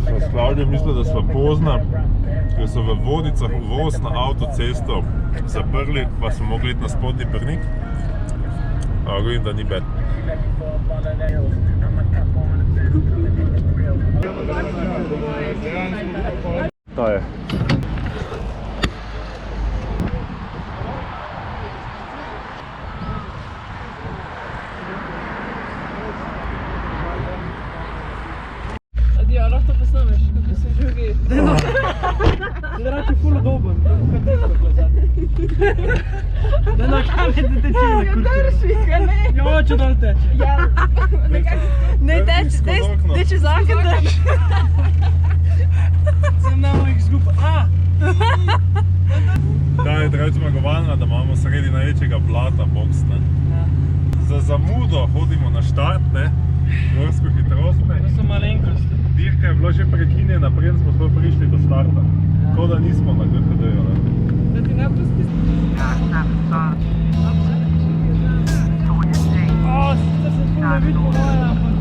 Sva s Klavdijo mislila, da sva pozna, ker so v Vodicah uvoz na avtocesto zaprli, pa smo mogli iti na spodnji Brnik. Ampak vidim, da ni bed. To je. Ja, lahko to posnameš, kako se drugi. Da rače ful udoben, kot je to zadnje. Da na kamen da teče na kurču. Drži, ka ne? Jo, če dol teče. Ja, ne teče za okno teče. Sem namo jih zgupa. Ta je drugače zmagovalna, da imamo sredi največjega blata boks. Za zamudo hodimo na štart, gorsko hitrostne. To so malenkosti. Dirka je bila že prekinjena, preden smo sploh prišli do starta. Tako da nismo na GHD-ju. Da ti najbolj spisi. Sicer se ful ne vidi po moje, ampak...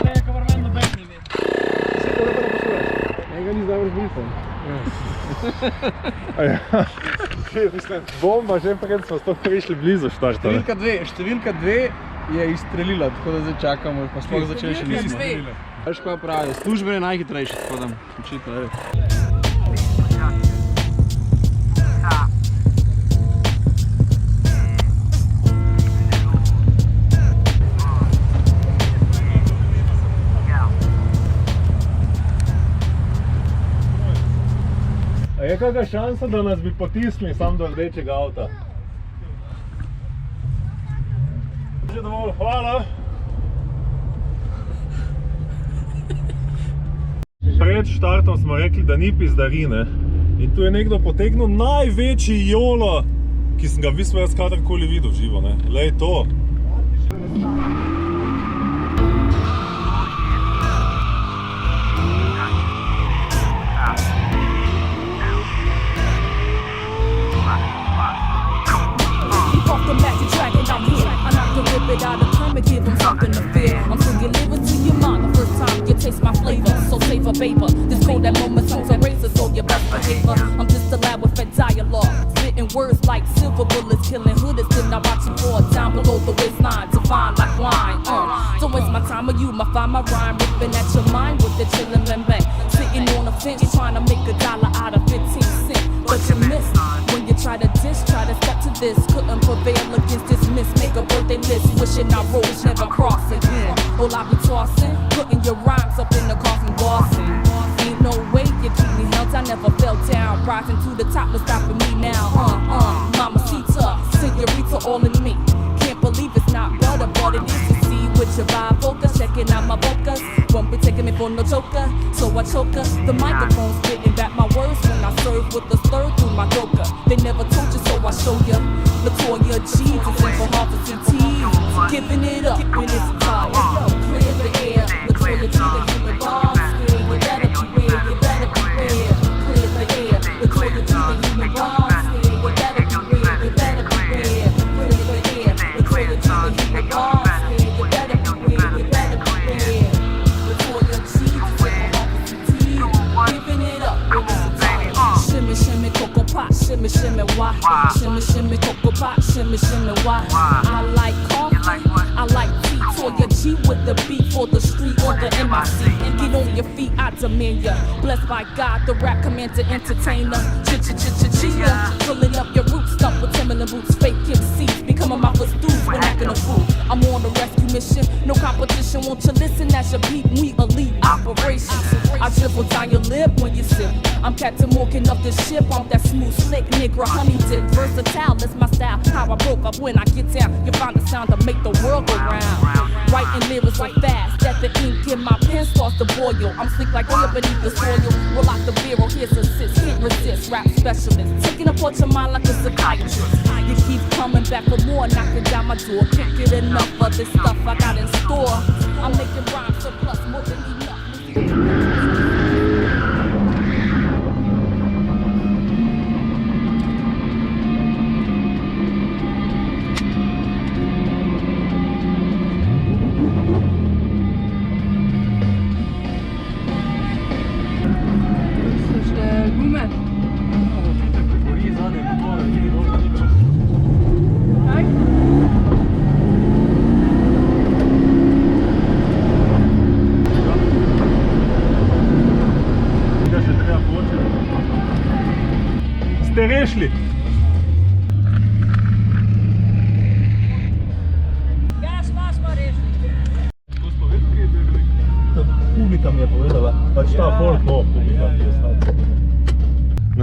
Ne, kavar meni noben ne ve. Vse to lepo da poslujaš. Njega ni zdaj razbrisal. Mislim, bomba, že preden smo sploh prišli blizu štarta. Številka 2 je izstrelila, tako da zdaj čakamo, pa sploh začeli še nismo. Veš, kaj pravi, služben je najhitrejši, tako da očitno je. A je kakšna šansa, da nas bi potisnili sam do rdečega avta? Že dovolj, hvala! Pred štartom smo rekli, da ni pizdarine. In tu je nekdo potegnil največji jolo, ki sem ga v bistvu jaz kadarkoli videl živo. Lej to! I'm still living to your mind the first time you taste my flavor. So savor paper, this cold that moment sounds a razor, so your best behavior. I'm just a lad with fed dialogue, spitting words like silver bullets, killing hooders till I watch you fall down below the waistline to find like wine. Don't waste my time with you, find my rhyme, ripping at your mind with the chillin' bang bang. Sitting on a fence trying to make $1 out of 15 cents, but you missed when you try to dish, try to step to this. Couldn't prevail against this miss, make a birthday list, wishing our roads never cross again. All I be tossing, putting your rhymes up in the coffin, bossing. Ain't no way you keep me held, I never fell down. Rising to the top, but stopping me now. Mamacita, señorita, all in me. Can't believe it's not butter, but it is to see with your vibe focus, checking out my vocals. Won't be taking me for no joker, so I choke her. The microphone spitting back my words when I serve with a stir through my joker. They never told you, so I show you. Latoya G, to sing for Harvard and T. Giving it up when it's tired. Clear the air, Latoya G, the human bomb. You better beware, you better beware. Clear the air, Latoya G, the human bomb. You better beware, you better beware. Clear the air, Latoya G, the human bomb. You better beware, you better beware. Latoya G, to sing for Harvard and T. Giving it up when it's tired. Shimmy, shimmy, cocoa pot, shimmy, shimmy, why? Shimmy, shimmy, cocoa pot, shimmy, shimmy, why? I like coffee, I like tea. Toya G with the beat for the street or the MIC. And get on your feet, I demand ya. Blessed by God, the rap commander, entertainer. Ch-ch-ch-ch-chia. Pulling up your roots, stump with Timberland boots, fake MCs. Becoming my first dudes when acting a fool. I'm on a rescue mission, no competition. Won't you listen as your beat? We elite operations. I dribble down your lip when you sip. I'm Captain Morgan of this ship. I'm that smooth, slick nigga, honey dip. Versatile, that's my style. How I broke up when I get down. You find the sound to make the world go round. Writing lyrics so fast that the ink in my pen starts to boil. I'm slick like oil beneath the soil. Roll out the barrel, here's assist. Can't resist, rap specialist. Taking apart your mind like a psychiatrist. You keep coming back for more, knocking down my door. Can't get enough of this stuff I got in store. I'm making rhymes surplus more than enough.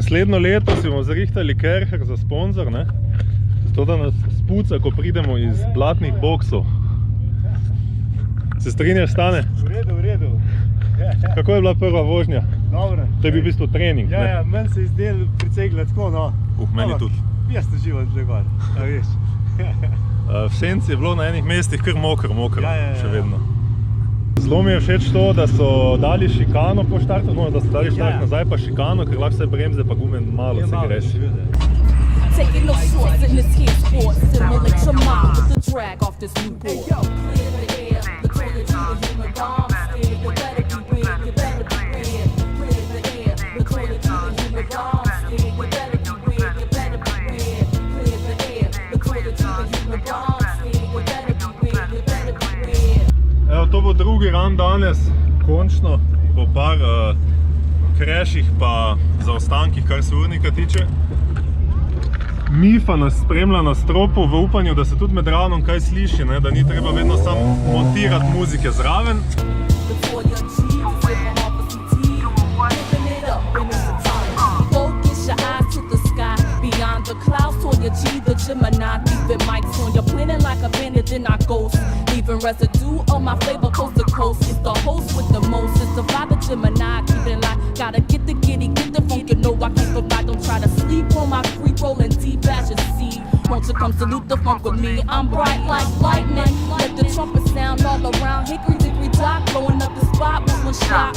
Naslednjo leto si bomo zrihtali kerher za sponzor, ne? Zato da nas spuca, ko pridemo iz blatnih boksov. Se strinjaš, Stane? V redu. Kako je bila prva vožnja? Dobro. To je bil v bistvu trening, ne? Ja, meni se je zdelo precej gladko, no. Meni tudi. Jaz to živam tle gor, a veš. V senci je bilo na enih mestih kar mokro, Ja. še vedno. Zelo mi je všeč to, da so dali šikano po štartu, no, da so dali štart nazaj pa šikano, ker lahko se bremze pa gume malo se greš. Taking no shorts in this here sport. Simulate your mind with the drag off this new board. Clear the air, the toilet to the human bomb. You better be weird, you better be weird. Clear the air, the toilet to the human bomb. You better be weird, you better be weird. Clear the air, the toilet to the human bomb. You better be weird, you better be weird. Evo, to bo drugi ran danes, končno, po par crashih pa zaostankih, kar se urnika tiče. Mifa nas spremlja na stropu v upanju, da se tudi med ranom kaj sliši, ne? Da ni treba vedno samo montirati muzike zraven. Beyond the clouds, toward your G, the Gemini, leaving mics on your planet like a bandit, then I ghost. Leaving residue on my flavor coast to coast. It's the host with the most, it's the vibe of Gemini, keeping light. Gotta get the giddy, get the funk, you know I can't provide. Don't try to sleep on my free rolling deep as you see. Won't you come salute the funk with me? I'm bright like lightning. Let the trumpet sound all around. Hickory dickory dock, blowing up the spot with one shot.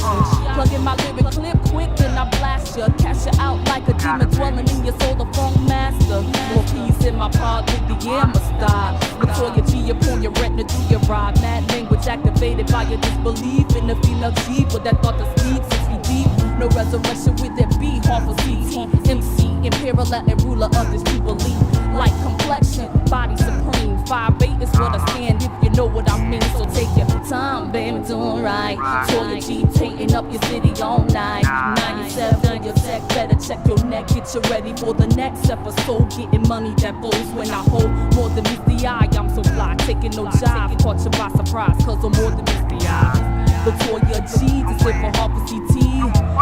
Plug in my lyric clip quick, then I blast ya. Cash ya out like a demon dwelling in your soul, the funk master. More peace in my pod, with the Yammer style. Latoya G upon your retina, do your ride. Mad language activated by your disbelief in the female G. But that thought to speak 6 feet deep. No resurrection with that B, harmful CT. MC, imperial and ruler of this jubilee. Like complexion, body supreme. 5'8" is what I stand, if you know what I mean. So take your time, baby, doing right. Toya G, taking up your city all night. 97 on your tech, better check your neck. Get you ready for the next episode. Getting money that flows when I hold more than meets the eye. I'm so fly, taking no job. Caught you by surprise, cause I'm more than meets the eye. The Toya G, this is for Harper CT.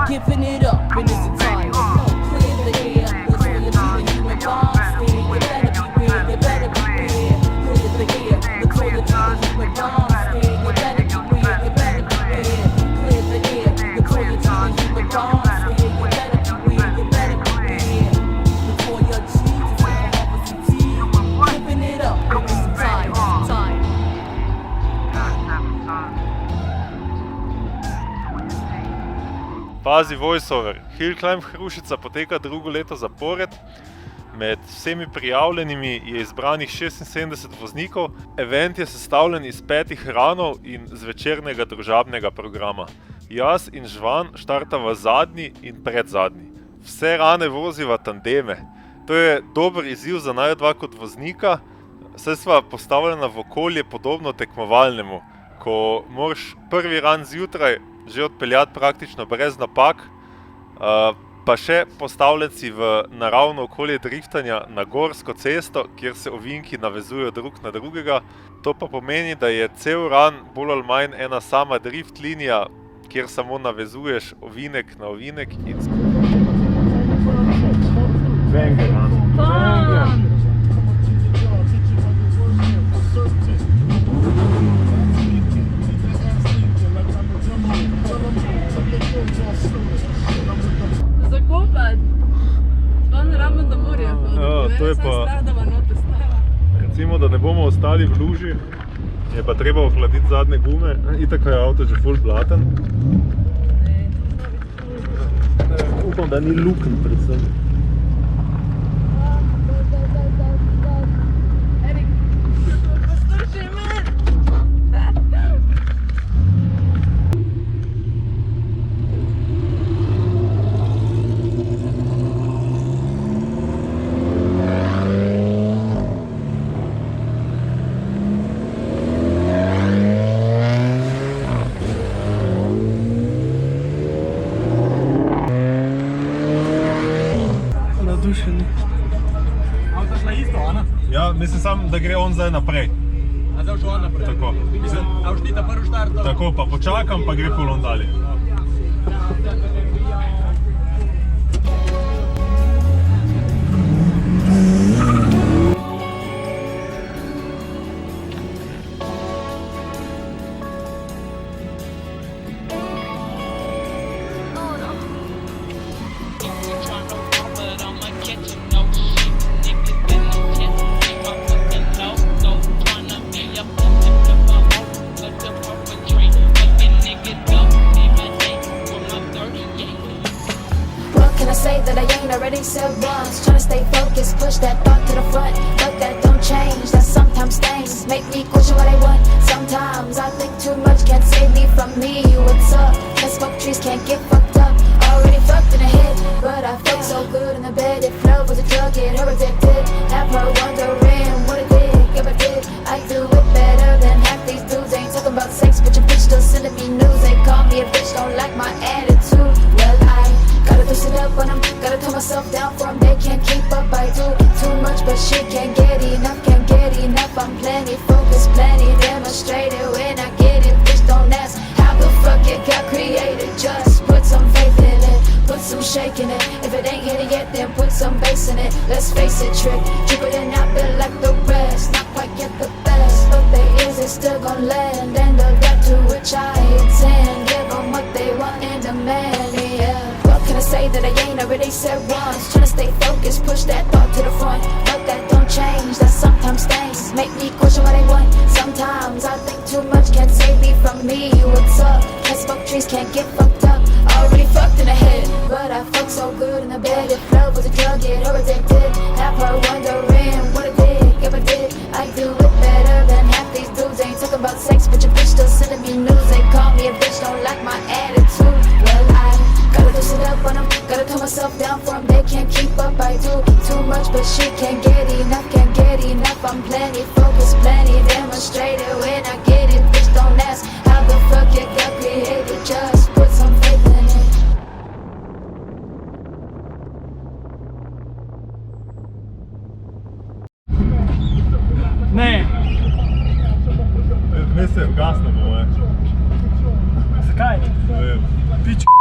Giving it up in its entirety. Clear the air, the Toya G, the human bomb. You better be weird, you better be weird. Clear the air, the Toya G, the human bomb. You better be weird, you better be weird. Clear the air, the Toya G, the human bomb. You better be weird, you better be weird. The Toya G, this is for Harper CT. Giving it up in its entirety. Pazi voiceover. Hillclimb Hrušica poteka drugo leto zapored. Med vsemi prijavljenimi je izbranih 76 voznikov. Event je sestavljen iz 5 ranov in zvečernega družabnega programa. Jaz in Žvan štartava zadnji in predzadnji. Vse rane voziva tandeme. To je dober izziv za naju dva kot voznika, saj sva postavljena v okolje podobno tekmovalnemu, ko moraš prvi ran zjutraj že odpeljati praktično brez napak, pa še postavljenci v naravno okolje driftanja na gorsko cesto, kjer se ovinki navezujejo drug na drugega. To pa pomeni, da je cel ran bolj ali manj ena sama drift linija, kjer samo navezuješ ovinek na ovinek in Banger, man. Zakopati. Sploh ne rabimo do morja hoditi. Ja, to je pa... Recimo, da ne bomo ostali v luži, je pa treba ohladiti zadnje gume. Itak je avto že ful blaten. Upam, da ni luken predvsem. Erik, poslušaj me! Ja, mislim sam, da gre on zdaj naprej. A zdaj šel on naprej? Tako. A už ti ta prvi štart? Tako, pa počakam, pa gre pol on dalje. I'm plenty focused, plenty demonstrated. When I get it, bitch, don't ask how the fuck it got created. Just put some faith in it, put some shake in it. If it ain't hit it yet, then put some bass in it. Let's face it, trick, cheaper than not been like the rest. Not quite get the best, but there is, it's still gon' land. And the that to which I attend, give them what they want and demand, yeah. What can I say that I ain't already said once? Tryna stay focused, push that thought to the front. But that don't change, that sometimes things make me question what I want. Sometimes I think too much can't save me from me. What's up? Can't smoke trees, can't get fucked up. Already fucked in the head, but I fuck so good in the bed. If love was a drug, get her addicted. Have her wondering what I did, if I did. I do it better than half these dudes. Ain't talking about sex, but your bitch still sending me news. They call me a bitch, don't like my attitude. Well, I gotta loosen it up on them, gotta calm myself down for them. They can't keep up, I do too much, but she can't get enough, can't get enough. I'm plenty focused, plenty demonstrated. When I get it, bitch, don't ask how the fuck it got created. Just put some faith in it. Ne, Mislim, gasno bo, zakaj? ne vem. Pička.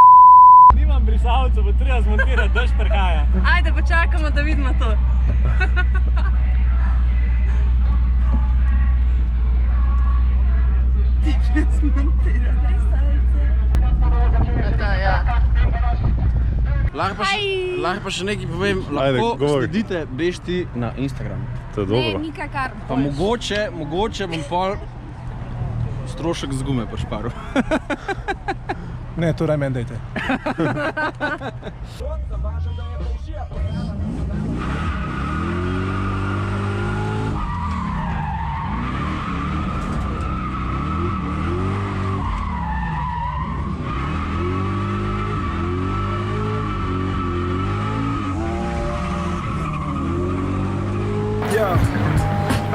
Nimam brisalcev, bo treba zmontirati, dež prihaja. Ajde, počakamo, da vidimo to. Ti že zmontirati brisalce. Ja. Lahko pa še nekaj povem, Ajde, lahko govori. sledite Bešti na Instagram. To je dobro. nikakar. Pa mogoče bom pol strošek z gume pošparil. Ne, to raj meni dajte.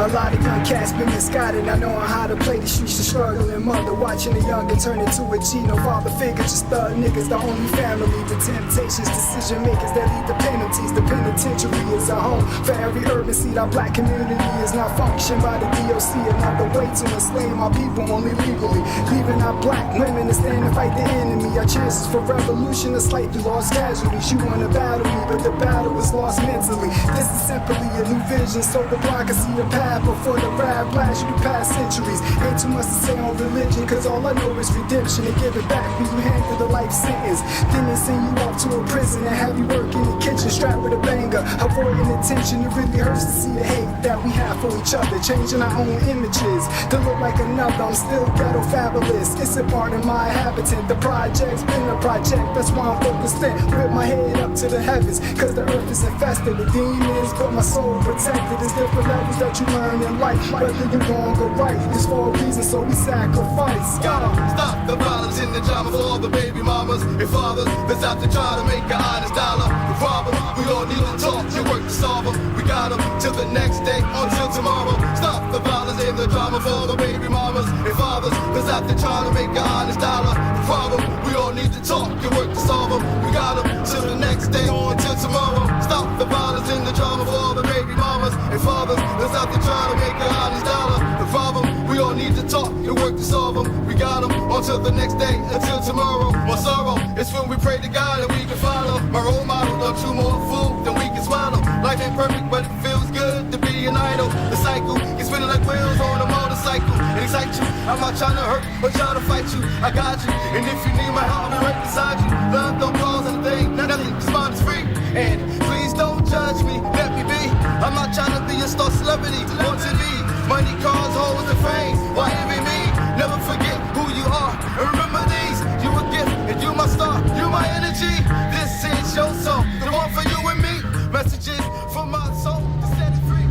A lot of young cats been misguided, not knowing how to play the streets. The struggling mother watching the youngin' turn into a G. No father figure, just thug niggas, the only family. The temptations, decision makers that lead to penalties. The penitentiary is a home for every urban seed. Our black community is not functioned by the DOC. Another way to enslave my people only legally. Leaving our black women to stand and fight the enemy. Our chances for revolution are slightly lost casualties. You wanna battle me, but the battle is lost mentally. This is simply a new vision, so the block can see the path. Before the rap blast you the past centuries. Ain't too much to say on religion, cause all I know is redemption. And give it back when you handle the life sentence. Then they send you off to a prison and have you work in the kitchen strapped with a banger. Avoiding attention, it really hurts to see the hate that we have for each other. Changing our own images to look like another. I'm still ghetto fabulous, it's a part of my habitat. The project's been a project, that's why I'm focused in. With my head up to the heavens, cause the earth is infested with demons, but my soul protected. There's different levels that you learn in life, whether you're wrong or right. It's for a reason, so we sacrifice. Gotta stop the violence in the drama for all the baby mamas and fathers that's out to try to make an honest dollar. The problem, we all need to talk, you work to solve them. We got them till the next day, until tomorrow. Stop the violence in the drama for all the baby mamas and fathers that's out to try to make an honest dollar. The problem, we all need to talk, you work to solve them. We got them till the next day, until tomorrow. Stop the violence in the drama for all the baby mamas and fathers that's out to try to make an honest dollar. The problem, we all need to talk and work to solve them. We got them until the next day, until tomorrow. More sorrow, it's when we pray to God and we can follow. My role model loves you more food than we can swallow. Life ain't perfect, but it feels good to be an idol. The cycle is spinning like wheels on a motorcycle. It excites you, I'm not trying to hurt or trying to fight you. I got you, and if you need my help, I'll be right beside you. Love don't cause anything, nothing, this mind is free. And please don't judge me, let me be. I'm not trying to be a star celebrity, want to be. Money, cars, hoes, and fame, why envy me? Never forget who you are, and remember these. You a gift, and you my star, you my energy. This is your song, the one for you and me. Messages from my soul, to set it free.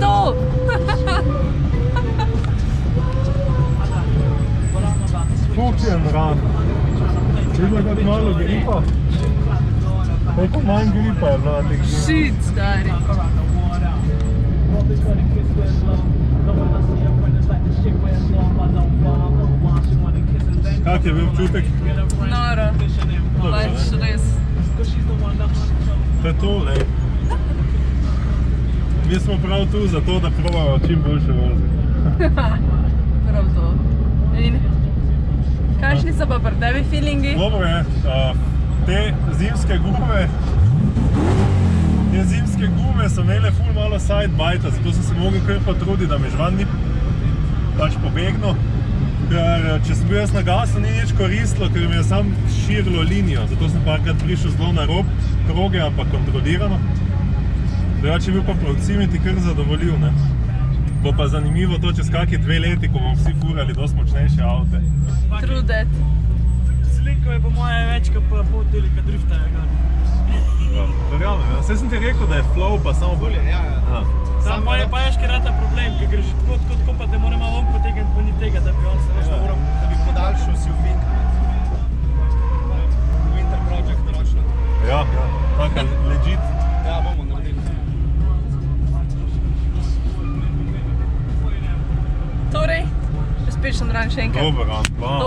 To! Fucking ran. Vidno kot malo gripa. Koliko manj gripa je bila teh dni? Shit, stari. Kak je bil občutek? Noro. Pač res. To je to, lej. mi smo prav tu zato, da probamo čim boljše voziti. Prav to. In kakšni so pa pri tebi feelingi? Dobro je, te zimske gume so imele ful malo sidebite, zato sem se mogel kar potruditi, da mi žvan ni pač pobegnil. Ker če sem bil jaz na gasu, ni nič koristilo, ker mi je sam širilo linijo, zato sem parkrat prišel zelo na rob proge, ampak kontrolirano. Drugače je bil pa proximity kar zadovoljiv, ne. Bo pa zanimivo to čez kakih 2 leti, ko bomo vsi furali dosti močnejše avte. True that. Slinko je po moje več, kot pa pol telika driftajo. Verjamem, ja. Saj sem ti rekel, da je flow pa samo bolje. Sam pa je škerata problem, ker greš tako, pa te mora malo on potegniti, pa ni tega, da bi on se nešto moral. Da bi podaljšal si v Winter Project ročno. Ja, tako legit. Ja, bomo naredili. Torej, uspešen ran še enkrat. Dober ran, bam.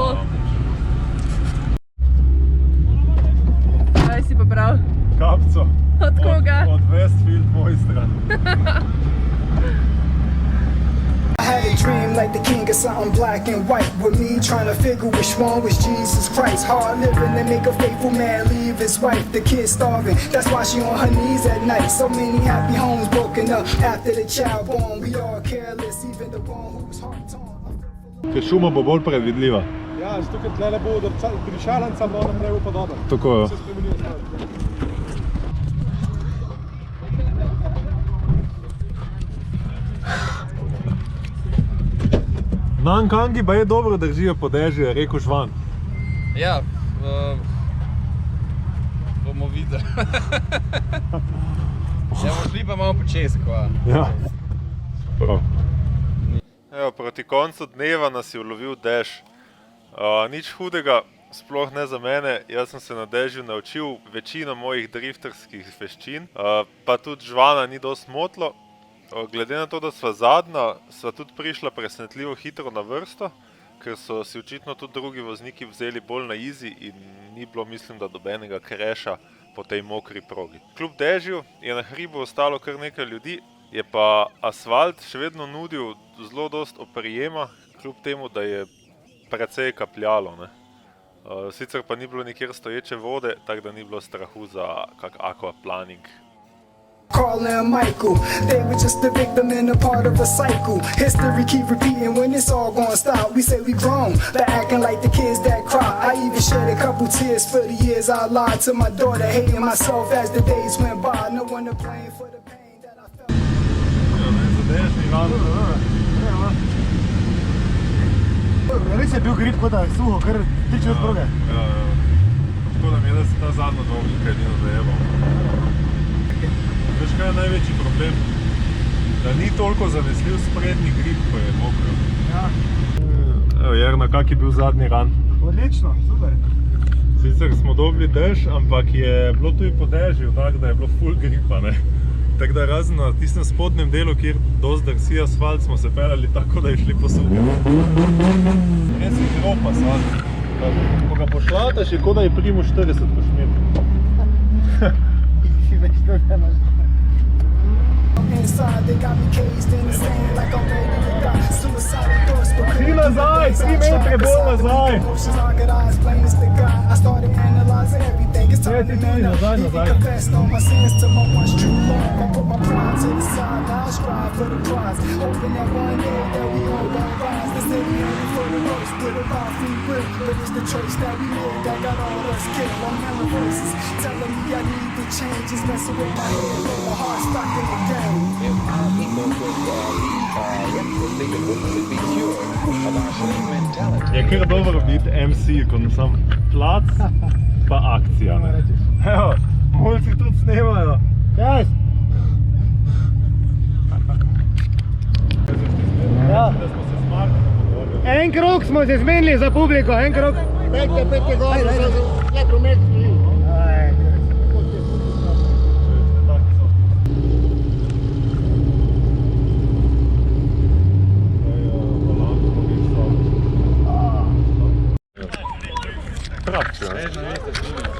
Kaj si pa bral? Kapco. Od koga? Od Westfield Mojstra. I had a dream like the king of something black and white with me trying to figure which one was Jesus Christ. Hard living to make a faithful man leave his wife, the kids starving, that's why she on her knees at night. So many happy homes broken up after the child born. We all careless, even the one who was heart torn. Ker šuma bo bolj predvidljiva. Ja, zato ker tlele bo prišaranca malo naprej bo podoben. Tako jo. Se spremenijo stvari. Nankangi pa je dobro držijo po dežju, je rekel žvan. Ja, bomo videli. Ja, bomo šli pa malo počez, kva. Ja, prav. Evo, proti koncu dneva nas je ulovil dež. Nič hudega, sploh ne za mene, jaz sem se na dežju naučil večino mojih drifterskih veščin, pa tudi žvana ni dosti motilo. Glede na to, da sva zadnja, sva tudi prišla presenetljivo hitro na vrsto, ker so si očitno tudi drugi vozniki vzeli bolj na easy in ni bilo, mislim, da dobenega kreša po tej mokri progi. Kljub dežju je na hribu ostalo kar nekaj ljudi, je pa asfalt še vedno nudil zelo dost oprijema, kljub temu, da je precej kapljalo, ne. Sicer pa ni bilo nikjer stoječe vode, tako da ni bilo strahu za kak aquaplaning. Carl and Michael, they were just a victim and a part of a cycle. History keep repeating when it's all gonna stop. We say we grown, but acting like the kids that cry. I even shed a couple tears for the years I lied to my daughter, hating myself as the days went by. No one to blame for the pain that I felt. Res je bil grip, kot da je suho, kar tiče od proge. Ja. Škoda mi je, da se ta zadnja dva oblika edino zajebal. Veš, kaj je največji problem? Da ni toliko zanesljiv sprednji grip, ko je mokro. Ja. Evo, Jerna, kak je bil zadnji ran? Odlično, super. Sicer smo dobili dež, ampak je bilo tudi po dežju, tako da je bilo full gripa, ne. Tako da razen na tistem spodnjem delu, kjer dosti drsi asfalt, smo se peljali tako, da je šli po suhi. Res je grob asfalt. Ko ga pošlataš, je kot da je primu 40 po šmetru. Inside, they got me caged in the sand like I'm ready to die. Suicidal thoughts, but Tri nazaj, 3 metre bolj nazaj. emotions I could eyes plain as the guy. I started analyzing everything. It's time to man up. Even confessed all my sins to my once true love. I put my pride to the side, now I strive for the prize. Hoping that one day that we all gon' rise. They say we only for the most, with a wild free will. But it's the choice that we made that got all us killed. I'm hearing voices telling me I need to change. It's messing with my head, but my heart's stuck in the game. Je kar dobro biti MC, ko sam plac pa akcija, ne. Evo, mulci tudi snemajo. Kaj? Ja. Da smo se smartno pogovorili. En krog smo se zmenili za publiko, en krog. Pejte gor, le promet stoji.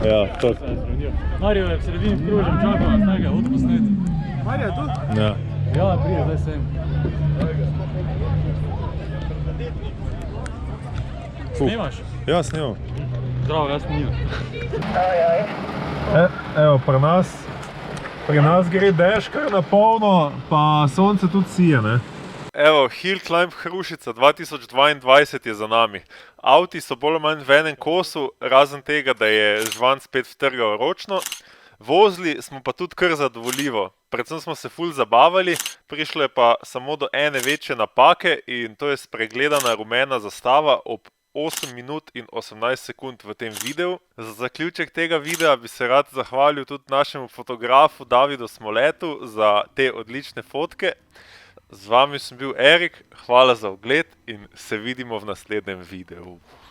Ja, tako. Mario je v sredini krožem, čakal nas nekaj, odposneti. Marija, tu? Ja. Ja, prije, zdaj sem. Snimaš? Ja, snimam. Zdravo, jaz snimam. Evo, pri nas gre dež kar na polno, pa sonce tudi sije, ne? Evo, Hillclimb Hrušica 2022 je za nami. Avti so bolj ali manj v enem kosu, razen tega, da je žvan spet vtrgal ročno. Vozili smo pa tudi kar zadovoljivo. Predvsem smo se ful zabavali, prišlo je pa samo do ene večje napake in to je spregledana rumena zastava ob 8 minut in 18 sekund v tem videu. Za zaključek tega videa bi se rad zahvalil tudi našemu fotografu Davidu Smoletu za te odlične fotke. Z vami sem bil Erik, hvala za ogled in se vidimo v naslednjem videu.